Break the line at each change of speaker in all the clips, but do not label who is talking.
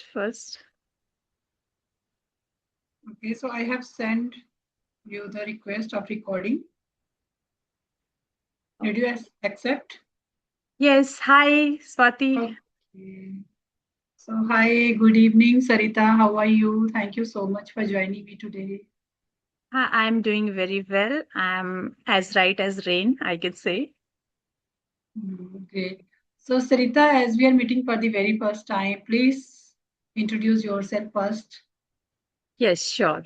request first.
Okay, so I have sent you the request of recording. Did you accept?
Yes, hi, Swati.
Okay. So, hi, good evening, Sarita. How are you? Thank you so much for joining me today.
Hi, I'm doing very well. I'm as right as rain, I can say.
Great. So, Sarita, as we are meeting for the very first time, please introduce yourself first.
Yes, sure.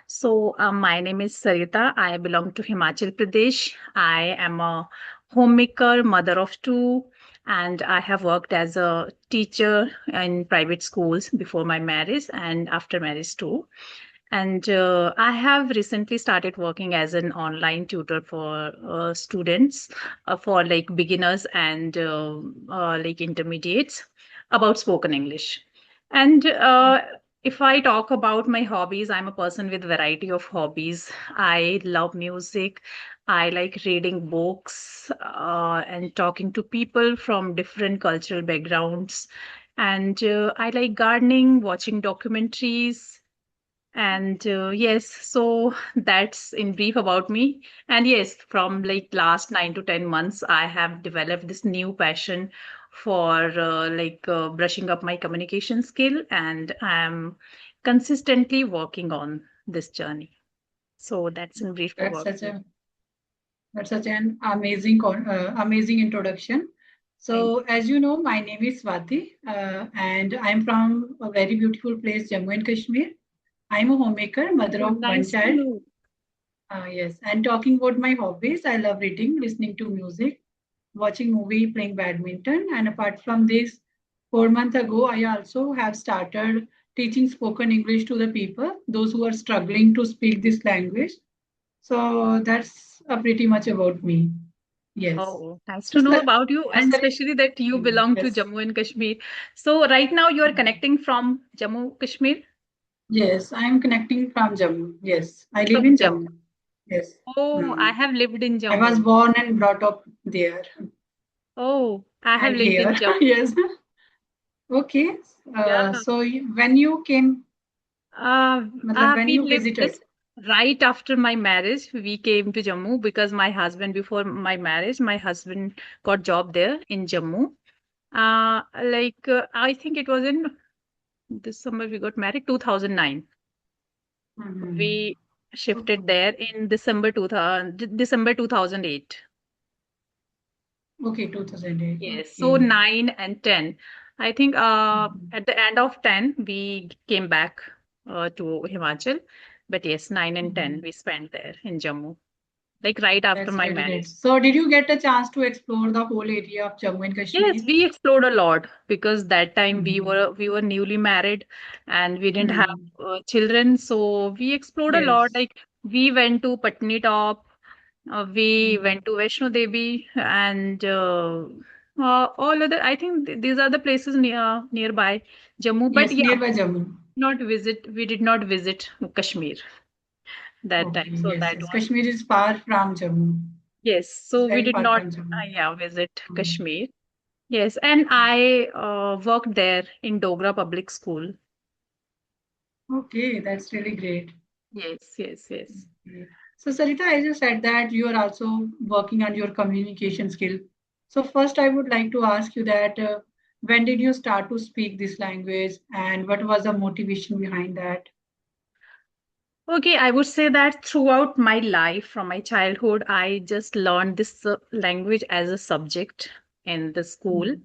So, my name is Sarita. I belong to Himachal Pradesh. I am a homemaker, mother of two, and I have worked as a teacher in private schools before my marriage and after marriage too. And I have recently started working as an online tutor for students, for like beginners and like intermediates about spoken English. And if I talk about my hobbies, I'm a person with variety of hobbies. I love music. I like reading books and talking to people from different cultural backgrounds. And I like gardening, watching documentaries, and yes, so that's in brief about me. And yes, from like last 9 to 10 months, I have developed this new passion for brushing up my communication skill, and I'm consistently working on this journey. So that's in brief
That's
about
such
me.
a That's such an amazing introduction.
Thank
So, as you know, my name is Swati, and I'm from a very beautiful place, Jammu and Kashmir. I'm a homemaker, mother
you.
of one
Nice to
child.
know.
Yes, and talking about my hobbies, I love reading, listening to music, watching movie, playing badminton, and apart from this, 4 months ago, I also have started teaching spoken English to the people, those who are struggling to speak this language. So that's pretty much about me. Yes.
Oh, nice
So,
to know about you, and
Sorry.
especially that you belong to
Yes.
Jammu and Kashmir. So right now you are connecting from Jammu Kashmir,
Yes, I am connecting from Jammu. Yes, I live
from
in
Jammu.
Jammu. Yes.
Oh, I
Hmm.
have lived in
I was
Jammu.
born and brought up there
Oh, I have
and
lived in
here.
Jammu.
Yes. Okay.
Yeah.
When you came, when
We
you
lived
visited.
this right after my marriage. We came to Jammu because my husband, before my marriage, my husband got job there in Jammu. I think it was in December we got married, 2009.
Mhm.
We shifted there in December 2008.
Okay, 2008.
Yes, so
Okay.
9 and 10. I think
Mhm.
at the end of 10, we came back to Himachal. But yes, 9 and 10,
Mhm.
we spent there in Jammu, like right after
That's
my
really great.
marriage.
So, did you get a chance to explore the whole area of Jammu and
Yes,
Kashmir?
we explored a lot because that time
Mhm.
we were newly married and we didn't have
Mhm.
children, so we explored a lot.
Yes.
Like we went to Patni Top, we
Mhm.
went to Vaishno Devi, and all other. I think these are the places nearby Jammu. But
Yes,
yeah,
nearby Jammu.
not visit. We did not visit Kashmir that time.
Okay,
So
yes,
that
yes.
was
Kashmir is far from Jammu.
yes.
It's
So we
very
did
far
not
from Jammu.
yeah visit
Mm.
Kashmir. Yes, and I worked there in Dogra Public School.
Okay, that's really great.
Yes, yes, yes.
Okay. So, Sarita, as you said that you are also working on your communication skill. So, first, I would like to ask you that when did you start to speak this language and what was the motivation behind that?
Okay, I would say that throughout my life, from my childhood, I just learned this language as a subject in the school.
Mhm.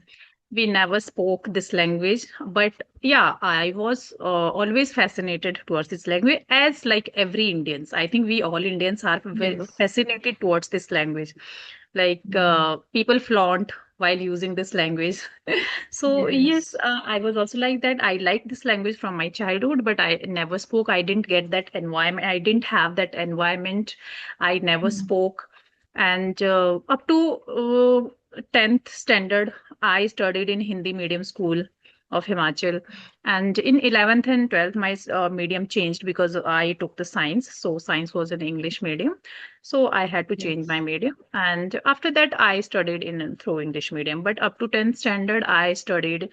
We never spoke this language, but yeah, I was always fascinated towards this language, as like every Indians. I think we all Indians are
Yes.
fascinated towards this language. Like
Mhm.
people flaunt while using this language. So yes,
Yes.
I was also like that. I like this language from my childhood, but I never spoke. I didn't get that environment. I didn't have that environment. I never
Mhm.
spoke. And up to 10th standard, I studied in Hindi medium school. of Himachal. And in 11th and 12th, my medium changed because I took the science. So science was an English medium. So I had to change my
Yes.
medium. And after that, I studied in through English medium. But up to 10th standard, I studied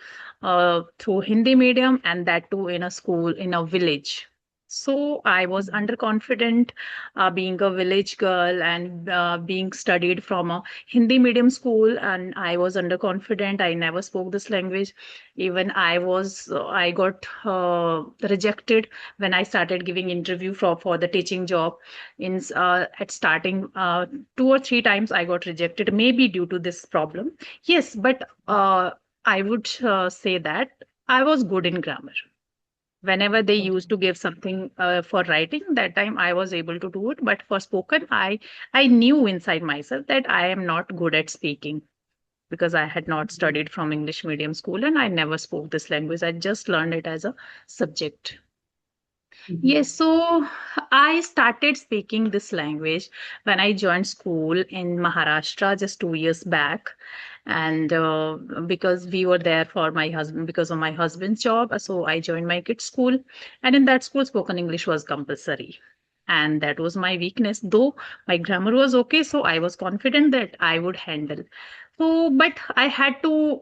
through Hindi medium, and that too in a school in a village. So I was
Mhm.
underconfident, being a village girl and being studied from a Hindi medium school, and I was underconfident. I never spoke this language. Even I got rejected when I started giving interview for the teaching job. In at starting, 2 or 3 times I got rejected, maybe due to this problem. Yes, but I would say that I was good in grammar. Whenever they
Okay.
used to give something for writing, that time I was able to do it. But for spoken, I knew inside myself that I am not good at speaking because I had not
Mhm.
studied from English medium school and I never spoke this language. I just learned it as a subject.
Mhm.
Yes, so I started speaking this language when I joined school in Maharashtra just 2 years back. And because we were there for my husband, because of my husband's job, so I joined my kids' school. And in that school, spoken English was compulsory. And that was my weakness, though my grammar was okay. So I was confident that I would handle. So, but I had to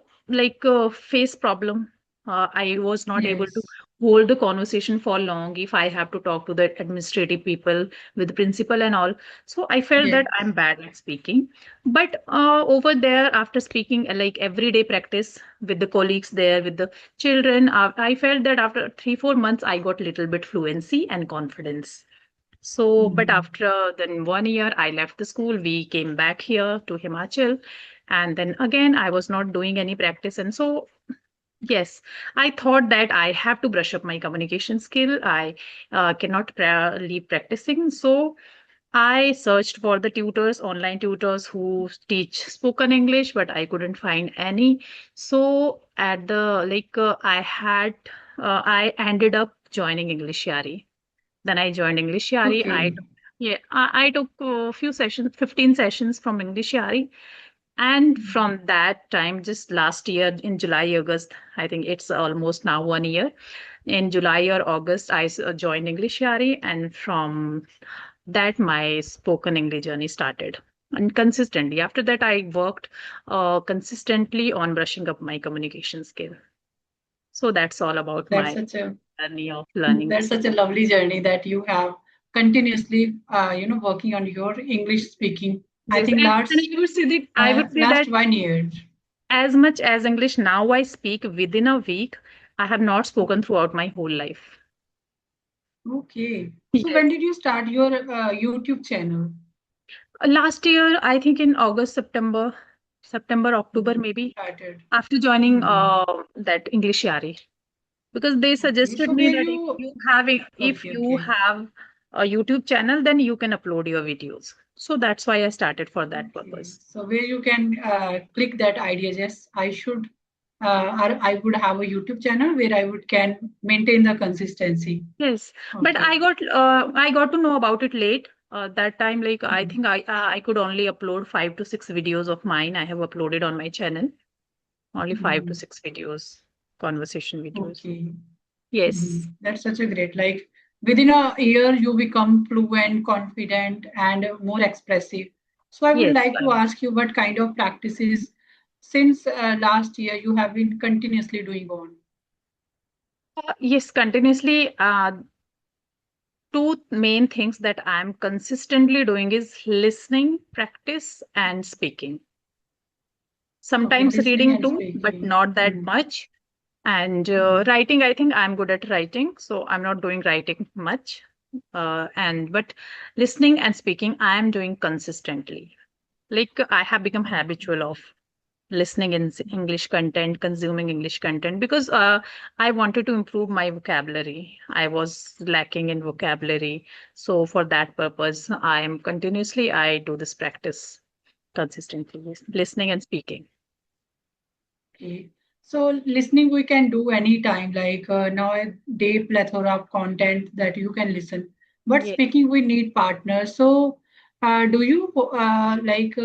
face problem. I was not able to
Yes.
hold the conversation for long if I have to talk to the administrative people with the principal and all. So I felt that
Yes.
I'm bad at speaking. But over there, after speaking like everyday practice with the colleagues there, with the children, I felt that after 3 4 months, I got little bit fluency and confidence. So, but
Mhm.
after then 1 year, I left the school. We came back here to Himachal, and then again, I was not doing any practice, and so yes, I thought that I have to brush up my communication skill. I cannot leave practicing. So I searched for the tutors, online tutors who teach spoken English, but I couldn't find any. So at the I ended up joining English Yari. Then I joined English Yari.
Okay.
I took a few sessions, 15 sessions from English Yari, and
Mhm.
from that time, just last year in July, August, I think it's almost now 1 year. In July or August, I joined English Yari, and from that, my spoken English journey started. And consistently, after that, I worked consistently on brushing up my communication skill. So that's all about
That's
my
such a
journey of learning
that's
this.
such a lovely journey that you have continuously, working on your English speaking. I
Yes,
think
and I would say
last
that
1 year.
as much as English now I speak within a week, I have not spoken throughout my whole life.
Okay. So
Yes.
when did you start your YouTube channel?
Last year, I think in August, September, October,
Mhm.
maybe
Started.
after joining
Mhm.
that English Yari, because they
Okay.
suggested
So
me
where
that
you
if
okay,
you
okay.
have a YouTube channel, then you can upload your videos. So that's why I started for that
Okay.
purpose.
So where you can click that idea, yes, I should or I would have a YouTube channel where I would can maintain the consistency.
Yes, but
Okay.
I got to know about it late. That time, like I
Mhm.
think I could only upload 5 to 6 videos of mine. I have uploaded on my channel only five to
Mhm.
six videos, conversation videos.
Okay.
Yes,
Mhm. That's such a great, like within a year, you become fluent, confident, and more expressive. So I would
yes,
like to ask you what kind of practices since last year you have been continuously doing on.
yes. Continuously, two main things that I'm consistently doing is listening, practice, and speaking.
Okay,
Sometimes
listening
reading
and
too, but
speaking.
not that
Mhm.
much. And
Mhm.
writing, I think I'm good at writing, so I'm not doing writing much. And but listening and speaking, I am doing consistently. Like I have become
Okay.
habitual of listening in English content, consuming English content because I wanted to improve my vocabulary. I was lacking in vocabulary, so for that purpose, I do this practice consistently, listening and speaking.
Okay. So listening we can do anytime, like now a day plethora of content that you can listen. But
Yeah.
speaking, we need partners. So do you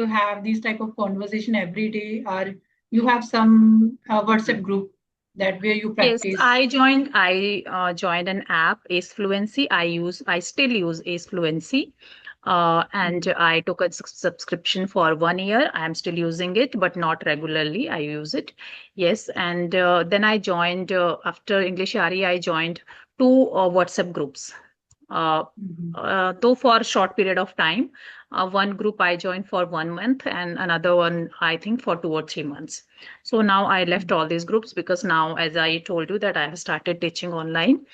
have these type of conversation every day, or you have some WhatsApp group? that where you
Yes,
practice?
I joined an app, Ace Fluency. I still use Ace Fluency. And
Mm,
I took a subscription for 1 year. I'm still using it, but not regularly. I use it. Yes. And then I joined, after English RE, I joined two WhatsApp groups. Uh,
mhm,
though for a short period of time. One group I joined for 1 month and another one I think for 2 or 3 months. So now I left
mm.
all these groups because now, as I told you, that I have started teaching online.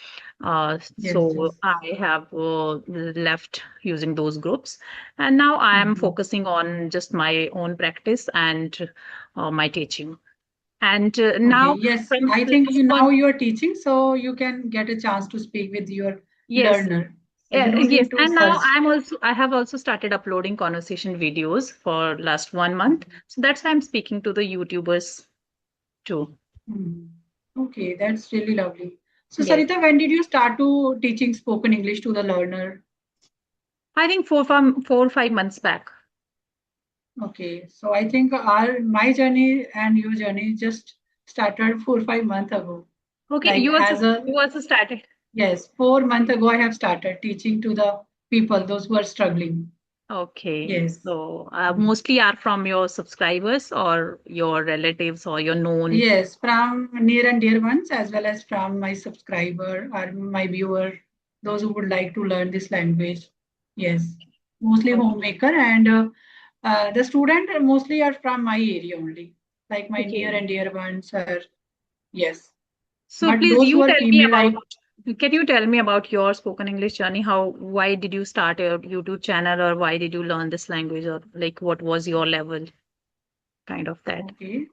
Yes,
So
yes.
I have left using those groups, and now I am
Mhm.
focusing on just my own practice and my teaching. And
Okay,
now
yes.
from
I think
last
you now
one,
you are teaching, so you can get a chance to speak with your
yes.
learner. So you don't
Yes,
need to
and now
search.
I have also started uploading conversation videos for last 1 month.
Mhm,
So that's why I'm speaking to the YouTubers too.
mhm. Okay, that's really lovely. So
Yes.
Sarita, when did you start to teaching spoken English to the learner?
I think 4 or 5 months back.
Okay, so I think our my journey and your journey just started 4 5 months ago.
Okay,
Like as a
you also started.
yes, 4 months ago I have started teaching to the people, those who are struggling.
Okay.
Yes.
So
Mm.
mostly are from your subscribers or your relatives or your known.
Yes, from near and dear ones as well as from my subscriber or my viewer, those who would like to learn this language. Yes, mostly
Okay.
homemaker and the student mostly are from my area only, like my near
Okay.
and dear ones are yes.
So
But
please,
those who
you
are
tell me
female,
about.
like
Can you tell me about your spoken English journey? Why did you start a YouTube channel, or why did you learn this language, or like what was your level, kind of that?
okay,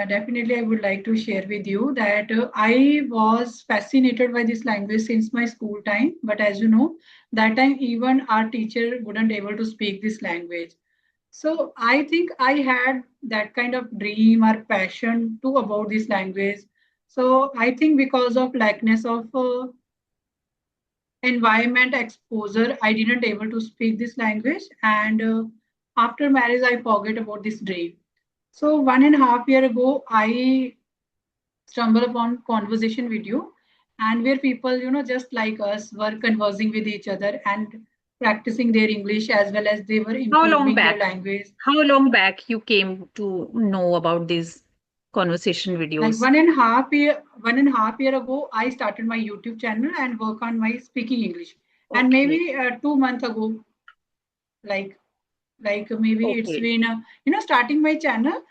definitely I would like to share with you that I was fascinated by this language since my school time. But as you know, that time even our teacher wouldn't able to speak this language. So I think I had that kind of dream or passion too about this language. So I think because of lackness of environment exposure, I didn't able to speak this language. And after marriage, I forget about this dream. So 1.5 year ago, I stumbled upon conversation video, and where people, just like us, were conversing with each other and practicing their English as well as they were
How long
improving their
back?
language.
How long back you came to know about these conversation
Like
videos?
1.5 year ago, I started my YouTube channel and work on my speaking English. And
Okay.
maybe 2 months ago, like maybe it's
Okay.
been starting my channel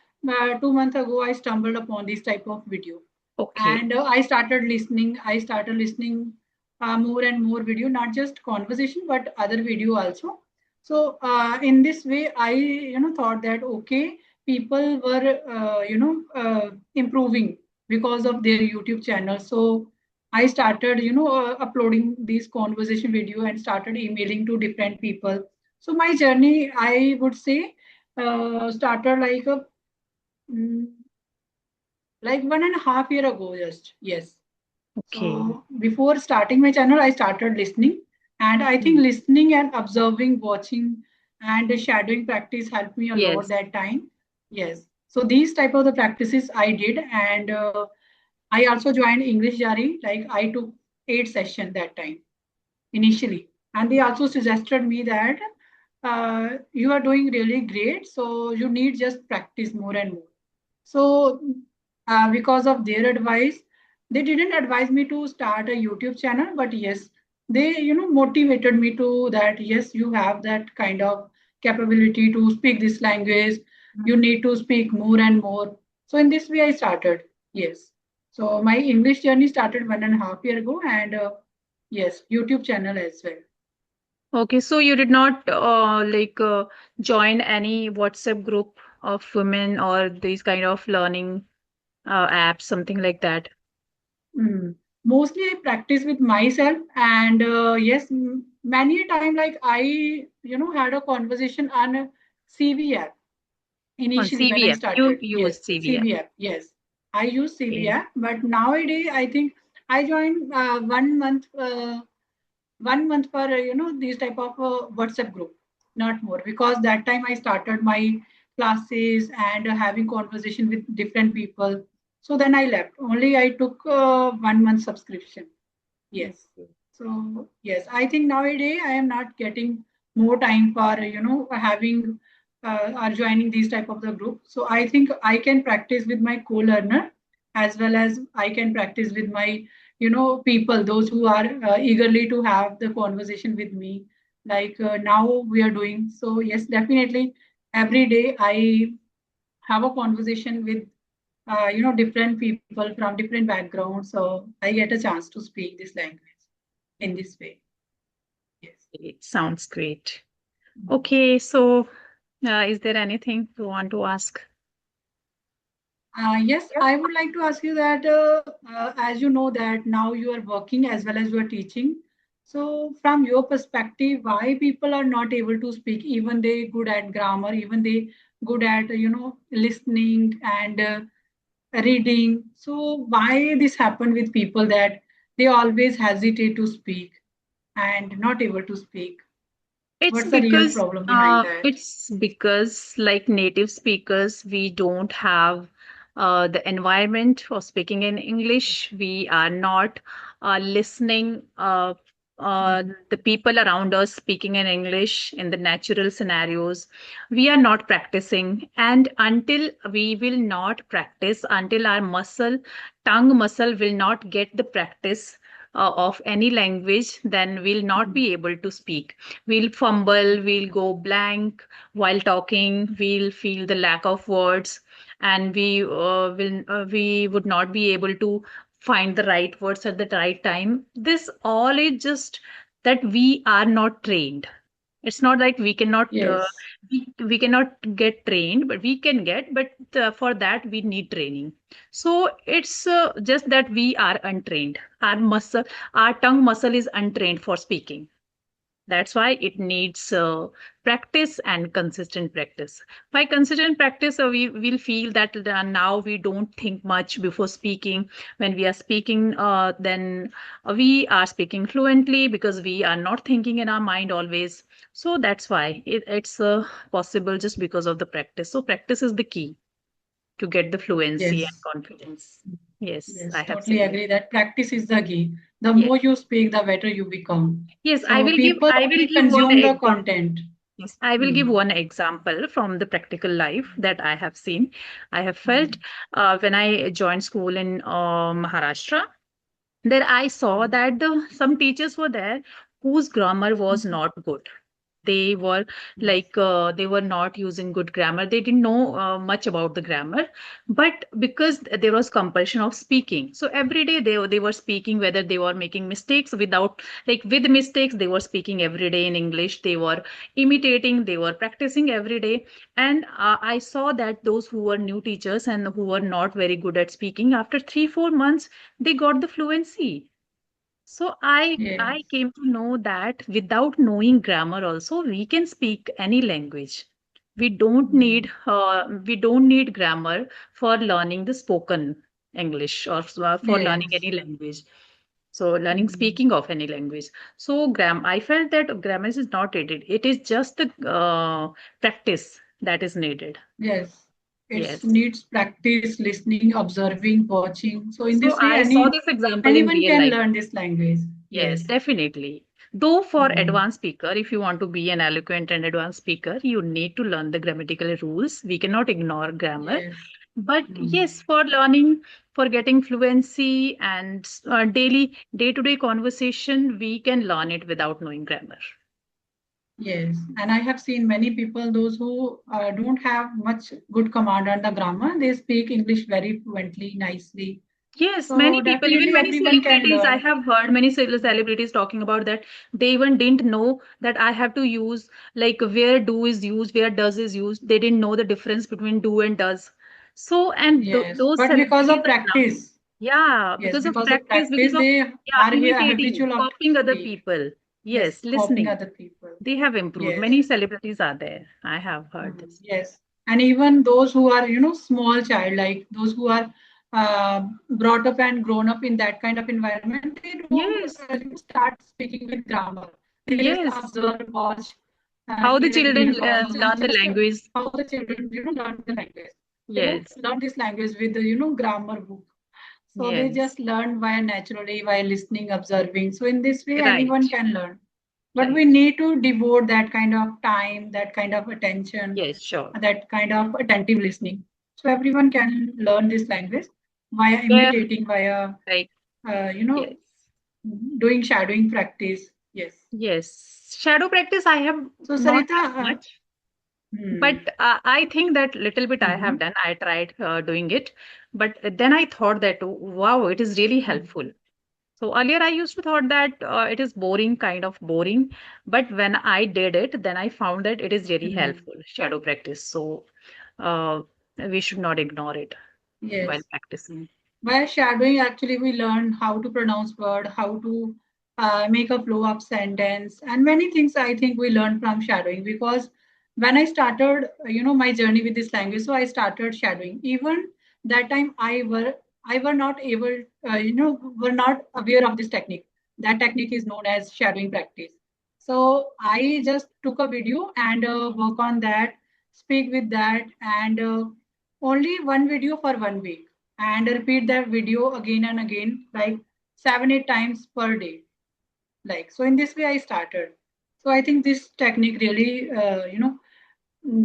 2 months ago, I stumbled upon this type of video,
Okay.
and I started listening more and more video, not just conversation but other video also. So in this way I thought that okay, people were improving because of their YouTube channel. So I started uploading these conversation video and started emailing to different people. So my journey, I would say, started mm, like 1.5 year ago, just yes.
Okay.
So before starting my channel, I started listening, and I think
Hmm.
listening and observing, watching, and the shadowing practice helped me a lot
Yes.
that time. Yes. So these type of the practices I did, and I also joined English Jari. Like I took 8 sessions that time initially, and they also suggested me that you are doing really great, so you need just practice more and more. So, because of their advice, they didn't advise me to start a YouTube channel, but yes, they motivated me to that. Yes, you have that kind of capability to speak this language. You need to speak more and more. So in this way, I started. Yes. So my English journey started 1.5 year ago, and yes, YouTube channel as well.
Okay. So you did not join any WhatsApp group of women or these kind of learning apps, something like that.
Mm. Mostly I practice with myself, and yes, many a time like I had a conversation on a CV app
On
initially when I
CVF. You
started. Yes,
use CVF.
CV app. Yes, I use CV
Okay.
app, but nowadays I think I joined 1 month, 1 month for these type of WhatsApp group, not more, because that time I started my classes and having conversation with different people. So then I left. Only I took 1 month subscription. Yes.
Okay.
So yes, I think nowadays I am not getting more time for having or joining these type of the group. So I think I can practice with my co-learner as well as I can practice with my people, those who are eagerly to have the conversation with me. Like now we are doing. So yes, definitely every day I have a conversation with different people from different backgrounds. So I get a chance to speak this language in this way. Yes.
It sounds great. Okay, so is there anything you want to ask?
Yes, I would like to ask you that as you know that now you are working as well as you are teaching. So from your perspective, why people are not able to speak, even they good at grammar, even they good at listening and reading. So why this happen with people that they always hesitate to speak and not able to speak? What's the real problem behind that?
It's because like native speakers, we don't have the environment for speaking in English. We are not listening the people around us speaking in English in the natural scenarios. We are not practicing, and until we will not practice, until our tongue muscle will not get the practice of any language, then we'll not be able to speak. We'll fumble, we'll go blank while talking, we'll feel the lack of words, and we would not be able to find the right words at the right time. This all is just that we are not trained. It's not like
Yes.
we cannot get trained, but we can get, but for that we need training. So it's just that we are untrained. Our tongue muscle is untrained for speaking. That's why it needs practice and consistent practice. By consistent practice, we will feel that now we don't think much before speaking. When we are speaking, then we are speaking fluently because we are not thinking in our mind always. So that's why it's possible just because of the practice. So practice is the key to get the fluency and
Yes.
confidence. Yes,
Yes,
I have
totally
seen that.
agree that practice is the key. The
Yes.
more you speak, the better you become.
Yes,
So people
I will
only
give one
consume the
example.
content.
Yes, I will give
Hmm.
one example from the practical life that I have seen. I have felt
Hmm.
when I joined school in Maharashtra, there I saw that some teachers were there whose grammar was not good. They were
Yes.
they were not using good grammar. They didn't know much about the grammar, but because there was compulsion of speaking, so every day they were speaking, whether they were making mistakes without, like with mistakes, they were speaking every day in English. They were imitating, they were practicing every day. And I saw that those who were new teachers and who were not very good at speaking, after 3 4 months they got the fluency. So I
Yes.
came to know that without knowing grammar also we can speak any language.
Hmm.
We don't need grammar for learning the spoken English or for learning
Yes.
any language. So learning
Hmm.
speaking of any language. So I felt that grammar is not needed. It is just the practice that is needed.
Yes. It
Yes.
needs practice, listening, observing, watching. So in
So
this way,
I saw this example in
anyone
real
can
life.
learn this language.
Yes,
Yes.
definitely. Though for
Hmm.
advanced speaker, if you want to be an eloquent and advanced speaker, you need to learn the grammatical rules. We cannot ignore grammar.
Yes.
But
Hmm.
yes, for learning, for getting fluency and daily, day-to-day conversation, we can learn it without knowing grammar.
Yes, and I have seen many people, those who don't have much good command on the grammar, they speak English very fluently, nicely.
Yes,
So
many people, even
definitely
many
everyone can
celebrities, I
learn.
have heard many celebrities talking about that. They even didn't know that I have to use, like, where do is used, where does is used. They didn't know the difference between do and does. So, and
Yes,
those
but because
celebrities
of
are now,
practice,
yeah,
yes,
because of
because of
practice,
practice,
because of,
they
yeah,
are here
imitating,
habitual of to
copying other
speak.
people.
Yes,
Yes,
copying
listening.
other people.
They have improved.
Yes.
Many celebrities are there. I have heard this.
Yes, and even those who are, small child, like those who are brought up and grown up in that kind of environment, they don't
Yes,
start speaking with grammar. They just
yes.
observe, watch,
How the
hear
children
video calls, and
learn the
just
language.
how the children, learn the language.
Yes.
learn this language with the, grammar book. So they
Yes.
just learn by naturally, by listening, observing. So in this way,
Right.
anyone can learn. But we
Right.
need to devote that kind of time, that kind of attention,
Yes, sure.
that kind of attentive listening. So everyone can learn this language via
There,
imitating, via,
like,
uh, you know,
yes.
doing shadowing practice. Yes.
Yes. Shadow practice, I have
So
not
Sarita,
that much, but
hmm,
I think that little bit I have
mhm,
done. I tried doing it, but then I thought that, oh, wow, it is really
mhm,
helpful. So earlier I used to thought that it is boring, kind of boring, but when I did it, then I found that it is really
mhm.
helpful, shadow practice. So uh, we should not ignore it while
Yes.
practicing.
By shadowing, actually, we learn how to pronounce word, how to make a flow of sentence, and many things I think we learn from shadowing. Because when I started, my journey with this language, so I started shadowing. Even that time, I were not able, were not aware of this technique. That technique is known as shadowing practice. So I just took a video and work on that, speak with that, and only one video for 1 week and repeat that video again and again, like 7 8 times per day. Like so, in this way, I started. So I think this technique really,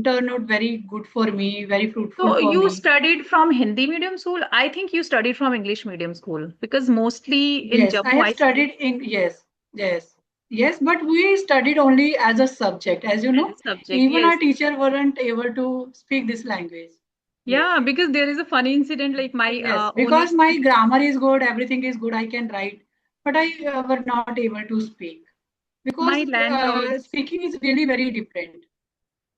turned out very good for me, very fruitful
So
for
you
me.
studied from Hindi medium school? I think you studied from English medium school because mostly in
Yes, I
Jammu
have
I see
studied in yes, but we studied only as a subject. As you
as a
know,
subject.
even our
Yes.
teacher weren't able to speak this language. Yes.
Yeah, because there is a funny incident like my
Yes,
owner
because my grammar is good, everything is good, I can write, but I were not able to speak because
my landlord's
speaking is really very different.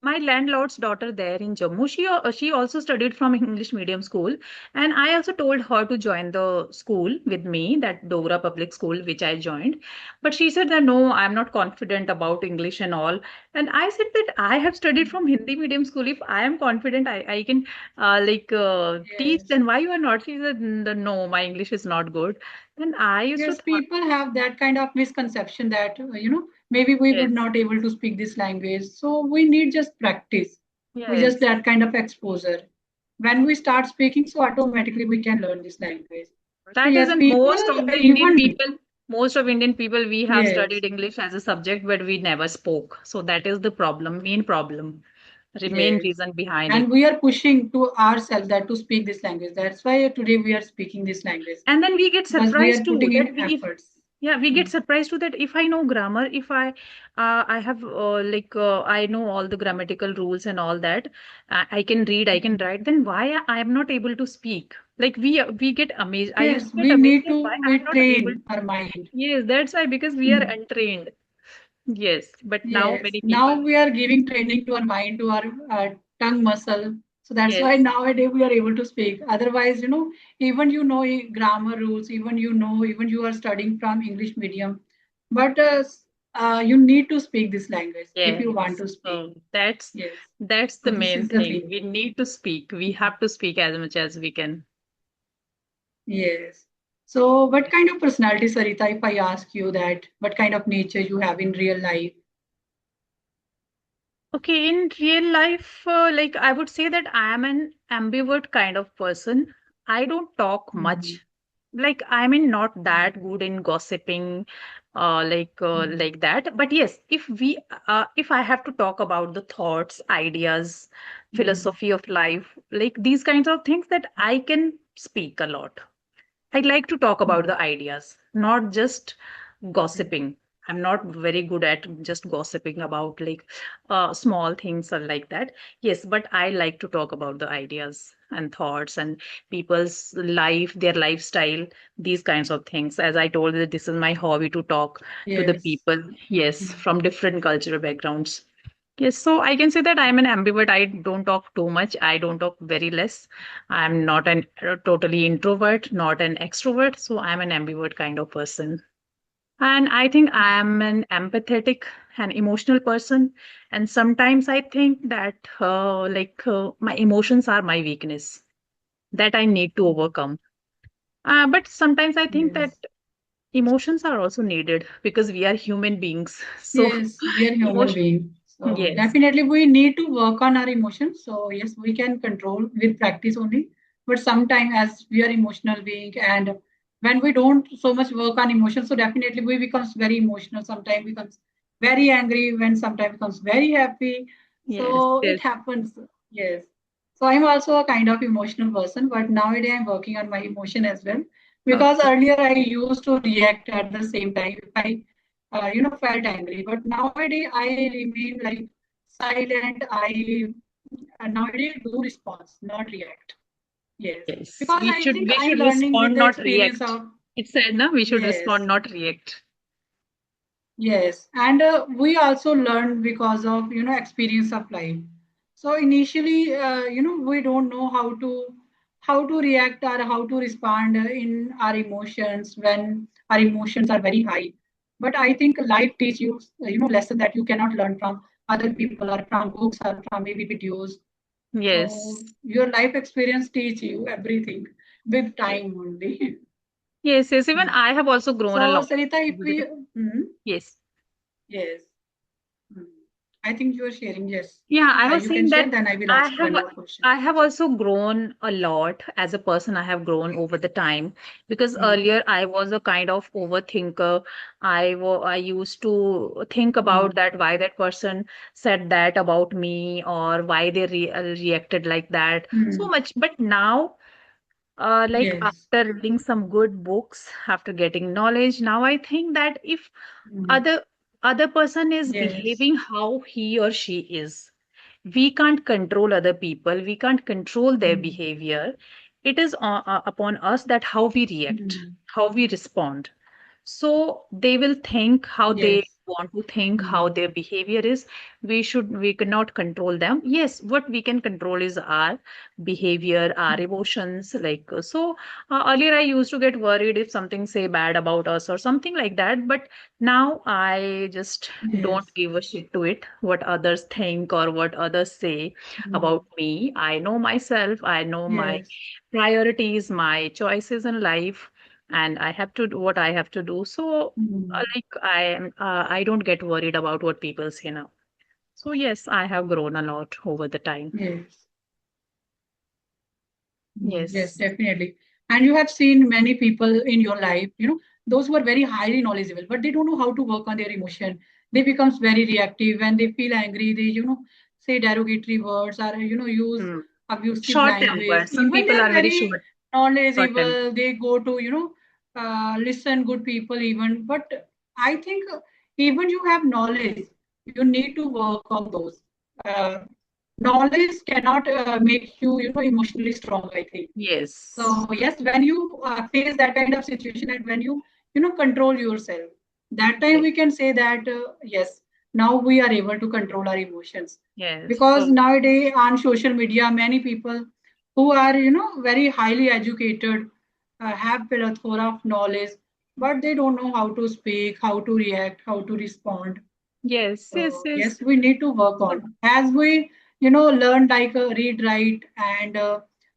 my landlord's daughter there in Jammu, she also studied from English medium school, and I also told her to join the school with me, that Dogra public school which I joined. But she said that no, I'm not confident about English and all. And I said that I have studied from Hindi medium school. If I am confident, I can teach.
Yes.
Then why you are not? She said no, my English is not good. Then I used to
Yes,
thought
people have that kind of misconception that maybe we
yes,
would not able to speak this language. So we need just practice. We just
yes.
that kind of exposure. When we start speaking, so automatically we can learn this language. So
That is,
yes,
and
people even
most of Indian people, we have
yes,
studied English as a subject, but we never spoke. So that is the problem, main problem, the main
yes.
reason behind it.
And we are pushing to ourselves that to speak this language. That's why today we are speaking this language
And then we get
because we
surprised
are
too
putting
that
in
we, if
efforts.
yeah, we get
Mm.
surprised too that if I know grammar, if I have I know all the grammatical rules and all that, I can read, I can write, then why I am not able to speak? Like we get amazed. I used
Yes,
to get
we
amazed
need
that
to
why I am
we
not able.
train our mind.
Yes, that's why, because we are
Mm.
untrained. Yes, but now
Yes,
many people,
now we are giving training to our mind, to our tongue muscle. So that's why
yes,
nowadays we are able to speak. Otherwise, even grammar rules, even you are studying from English medium, but you need to speak this language if you want
yes.
to speak.
So
Yes.
that's
So
the
this
main
is the
thing.
thing.
We need to speak. We have to speak as much as we can.
Yes. So what kind of personality, Sarita, if I ask you that, what kind of nature you have in real life?
Okay, in real life, like I would say that I am an ambivert kind of person. I don't talk
Mhm,
much. Like not that good in gossiping,
mhm,
like that. But yes, if I have to talk about the thoughts, ideas,
mhm,
philosophy of life, like these kinds of things, that I can speak a lot. I like to talk about
mhm,
the ideas, not just
mhm.
gossiping. I'm not very good at just gossiping about like small things or like that. Yes, but I like to talk about the ideas and thoughts and people's life, their lifestyle, these kinds of things. As I told you, this is my hobby to talk to the
Yes.
people, yes,
Mhm.
from different cultural backgrounds. Yes, so I can say that I'm an ambivert. I don't talk too much. I don't talk very less. I'm not an totally introvert, not an extrovert. So I'm an ambivert kind of person. And I think I'm an empathetic and emotional person. And sometimes I think that my emotions are my weakness that I need to overcome. But sometimes I think that
Yes.
emotions are also needed because we are human beings. So
Yes, we are human
emotion
beings. So
Yes.
definitely we need to work on our emotions. So yes, we can control with practice only. But sometimes as we are emotional being and when we don't so much work on emotions, so definitely we becomes very emotional. Sometimes becomes very angry when sometimes becomes very happy.
Yes.
So it
Yes.
happens. Yes. So I'm also a kind of emotional person, but nowadays I'm working on my emotion as well. Because
Okay.
earlier I used to react at the same time if I felt angry. But nowadays I remain like silent. I nowadays do response, not react. Yes,
Yes.
because I think
We
I'm
should
learning with
respond,
the
not
experience
react.
of
It said, no, we should respond,
yes.
not react.
Yes, and we also learn because of experience of life. So initially, we don't know how to react or how to respond in our emotions when our emotions are very high. But I think life teach you lesson that you cannot learn from other people or from books or from maybe videos.
Yes.
So your life experience teach you everything with
Yes.
time only.
Yes. Yes. Even I have also grown a
So
lot
Sarita, if
over the
we
time. Yes.
yes. Hmm. I think you are sharing. Yes.
Yeah, I was
You can
saying
share,
that
then I will
I
ask
have
one more question.
I have also grown a lot as a person. I have grown over the time because
Hmm.
earlier I was a kind of overthinker. I used to think about
Hmm.
that why that person said that about me or why they reacted like that so
Hmm.
much. But now like
Yes.
after reading some good books, after getting knowledge, now I think that if
Hmm.
other other person is
Yes.
behaving how he or she is, we can't control other people, we can't control their
Hmm.
behavior. It is upon us that how we react,
Hmm.
how we respond. So they will think how they
Yes.
want to think,
Hmm.
how their behavior is. We cannot control them. Yes, what we can control is our behavior, our emotions. Like so, earlier I used to get worried if something say bad about us or something like that. But now I just don't
Yes.
give a shit to it, what others think or what others say
Hmm.
about me. I know myself. I know my
Yes.
priorities, my choices in life, and I have to do what I have to do. So,
Hmm.
I don't get worried about what people say now. So yes, I have grown a lot over the time.
Yes. Yes,
Yes.
definitely. And you have seen many people in your life, those who are very highly knowledgeable, but they don't know how to work on their emotion. They becomes very reactive. When they feel angry, they, say derogatory words or, use
Hmm.
abusive
Short
language.
tempered. Some
Even they
people
are
are very
very
short tempered.
knowledgeable. They go to, listen good people even. But I think even you have knowledge, you need to work on those. Uh, Knowledge cannot make you emotionally strong, I think.
Yes.
So yes, when you face that kind of situation and when you control yourself, that time
Yes.
we can say that yes, now we are able to control our emotions.
Yes.
Because
So
nowadays on social media many people who are very highly educated, have plethora of knowledge, but they don't know how to speak, how to react, how to respond.
yes, yes,
So
yes.
yes, we need to work on as we learn like read, write, and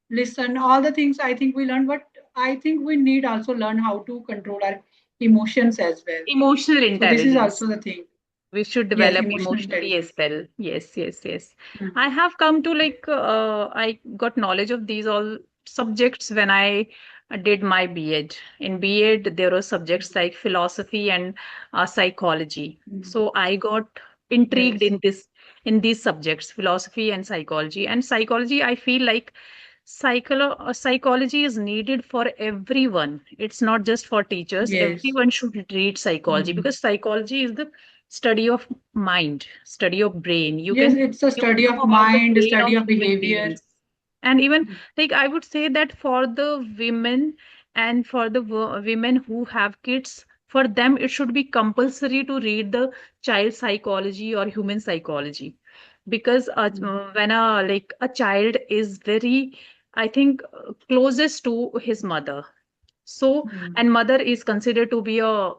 listen. All the things I think we learn, but I think we need also learn how to control our emotions as well.
Emotional
So this is
intelligence.
also the thing.
We should
Yes,
develop
emotional
emotionally as
intelligence.
well. Yes, yes, yes. I
Hmm.
have come to like I got knowledge of these all subjects when I did my B.Ed. In B.Ed, there were subjects like philosophy and psychology.
Hmm.
So I got intrigued
Yes.
in these subjects, philosophy and psychology. And psychology, I feel like psychology is needed for everyone. It's not just for teachers.
Yes.
Everyone should read psychology
Hmm.
because psychology is the study of mind, study of brain.
Yes, it's a
You can
study
know
of
about the
mind,
brain of
study of
human
behavior.
beings. And even
Hmm.
like I would say that for the women and for the women who have kids, for them it should be compulsory to read the child psychology or human psychology because when a child is very, I think, closest to his mother. So,
Hmm.
and mother is considered to be a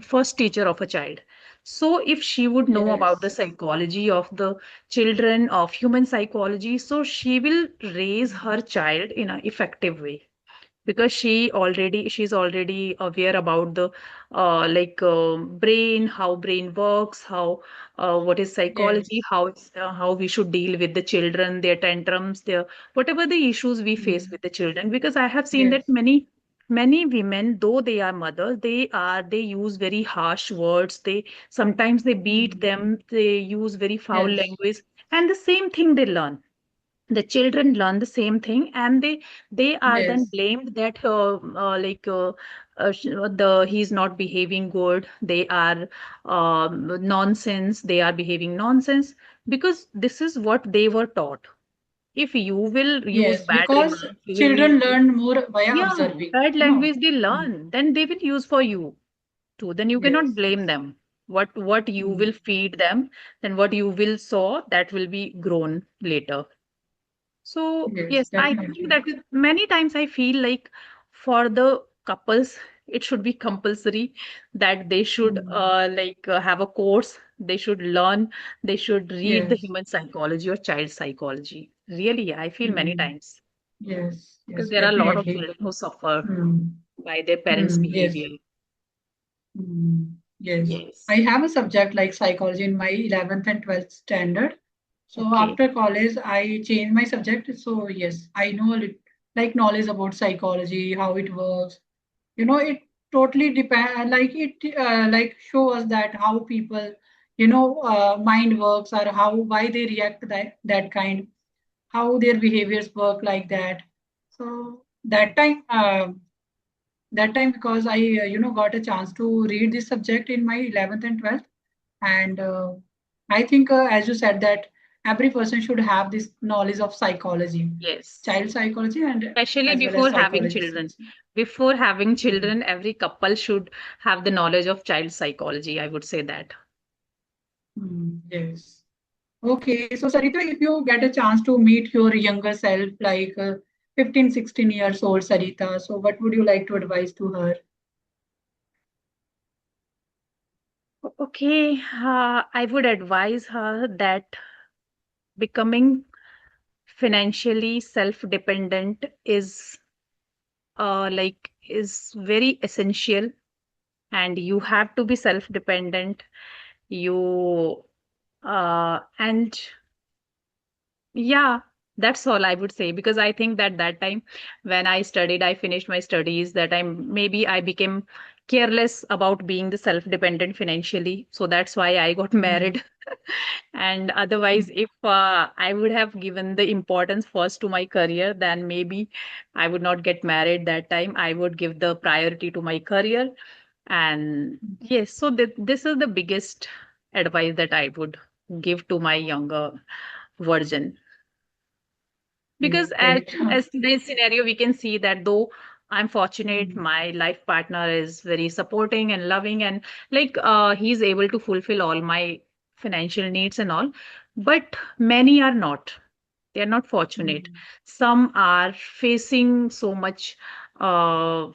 first teacher of a child. So, if she would know about the
Yes.
psychology of the children, of human psychology, so she will raise her child in an effective way. because she's already aware about the brain, how brain works, how what is psychology,
Yes.
how we should deal with the children, their tantrums, their whatever the issues we face
Mm.
with the children. Because I have seen that
Yes.
many women, though they are mothers, they use very harsh words. They sometimes they beat
Mm.
them, they use very foul
Yes.
language, and the same thing they learn. The children learn the same thing, and they are then
Yes.
blamed that he's not behaving good, they are nonsense, they are behaving nonsense, because this is what they were taught. If you will use
Yes.
bad
Because
remarks, you will
children
use,
learn more via
yeah,
observing.
bad
No.
language they
Mm.
learn, then they will use for you too. Then you cannot
Yes.
blame
Yes.
them. What you
Mm.
will feed them, then what you will sow, that will be grown later. So
Yes.
yes, I think
Definitely.
that many times I feel like for the couples, it should be compulsory that they should
Mm.
have a course. They should learn. They should read the
Yes.
human psychology or child psychology. Really, I feel many
Mm.
times
Yes.
because
Yes.
there are a lot of
Definitely.
children who suffer
Mm.
by their parents'
Mm. Yes.
behavior.
Yes, I
Yes.
have a subject like psychology in my 11th and 12th standard. So
Okay.
after college, I changed my subject. So yes, I know a little like knowledge about psychology, how it works. It totally depend. Like it like show us that how people, mind works or how why they react that kind, how their behaviors work like that. So that time because I got a chance to read this subject in my 11th and 12th, and I think as you said that every person should have this knowledge of psychology,
Yes.
child psychology, and
Especially
as well as
before having
psychology.
children. Before having
Mm.
children, every couple should have the knowledge of child psychology. I would say that.
Yes. Okay, so Sarita, if you get a chance to meet your younger self, like 15, 16 years old Sarita, so what would you like to advise to her?
Okay, I would advise her that becoming financially self-dependent is very essential, and you have to be self-dependent. You and Yeah, that's all I would say, because I think that that time when I studied, I finished my studies, that time maybe I became careless about being the self-dependent financially. So that's why I got
Mm.
married. And otherwise, if I would have given the importance first to my career, then maybe I would not get married that time. I would give the priority to my career. And yes, so this is the biggest advice that I would give to my younger version.
Okay,
Because as
great.
as today's scenario, we can see that though I'm fortunate,
Mm.
my life partner is very supporting and loving, and he's able to fulfill all my financial needs and all. But many are not. They are not fortunate.
Mm.
Some are facing so much uh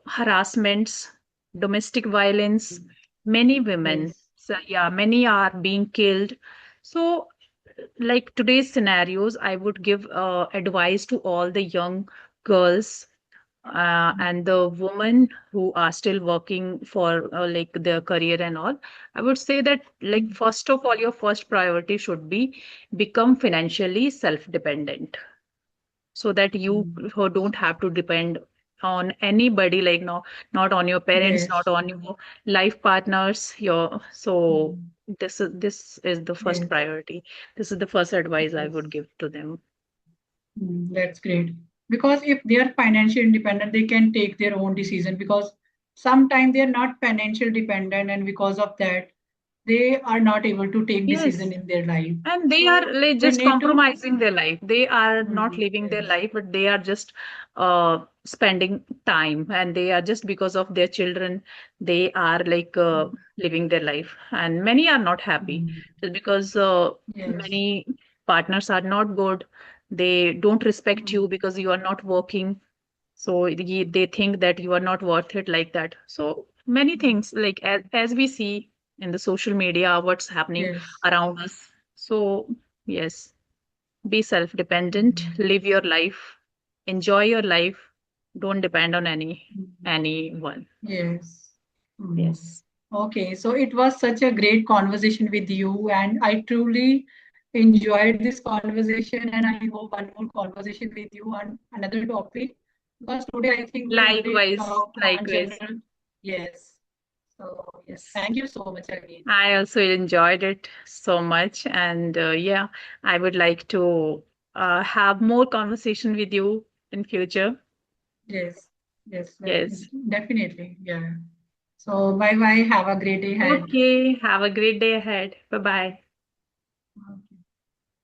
harassments, domestic violence. Many women,
Yes.
so yeah, many are being killed. So like today's scenarios, I would give advice to all the young girls and the women who are still working for their career and all. I would say that, like,
Mm.
first of all, your first priority should be become financially self-dependent, so that you
Mm.
don't have to depend on anybody, like, no, not on your parents, not
Yes.
on your life partners, your so
Mm.
this is the first
Yes.
priority. This is the first advice I would
Yes.
give to them.
That's great. Because if they are financially independent, they can take their own decision because sometimes they are not financial dependent, and because of that, they are not able to take decision
Yes.
in their life.
And they are
So
like
they
just
need to.
compromising their life. They are not living their
Yes.
life, but they are just spending time, and they are just because of their children, they are living their life. And many are not happy
Mm.
just because
Yes.
many partners are not good. They don't respect you
Mm.
because you are not working. So they think that you are not worth it, like that. So many things, like as we see in the social media, what's happening
Yes.
around us. So yes, be self-dependent,
Mm.
live your life. enjoy your life. Don't depend on
Mhm.
anyone.
Yes. Mm.
Yes.
Okay, so it was such a great conversation with you, and I truly enjoyed this conversation, and I hope one more conversation with you on another topic. Because today I think we only
Likewise,
talk on
likewise.
general. Yes. So yes,
Yes.
thank you so much again.
I also enjoyed it so much. And yeah, I would like to have more conversation with you in future.
Yes. Yes,
Yes.
definitely. Yeah. So bye bye. Have a great day ahead.
Okay. Have a great day ahead. Bye bye.
Okay.